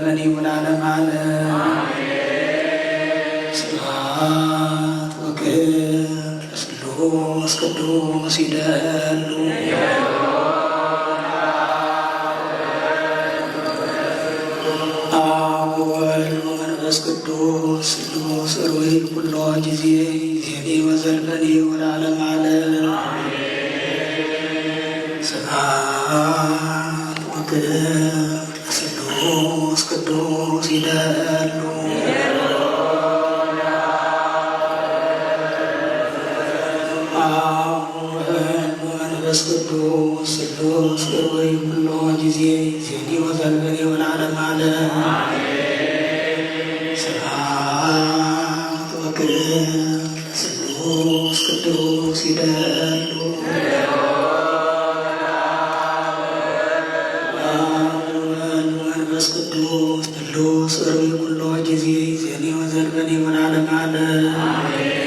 ወዘልፈኒ ወለዓለመ ዓለም። ስብሐት ወክብር ለስሉስ ቅዱስ ይደሉ አብ ወወልድ ወመንፈስ ቅዱስ ስሉስ ሩይ ኩሎ ጊዜ ዜኒ ወዘልፈኒ ወለዓለመ ዓለም። ስብሐት ወክብር ለስሉስ ቅዱስ ይደሉ አብ ወወልድ ወመንፈስ ቅዱስ ስሉስ ሩይ ኩሎ ጊዜ ዜኒ ወዘልፈኒ ወለዓለመ ዓለም። ስብሐት ወክብር ለስሉስ ቅዱስ ይደሉ ቅዱስ ስሉስ ሩይ ኩሎ ጊዜ ዜኒ ወዘልፈኒ ወለዓለመ ዓለም።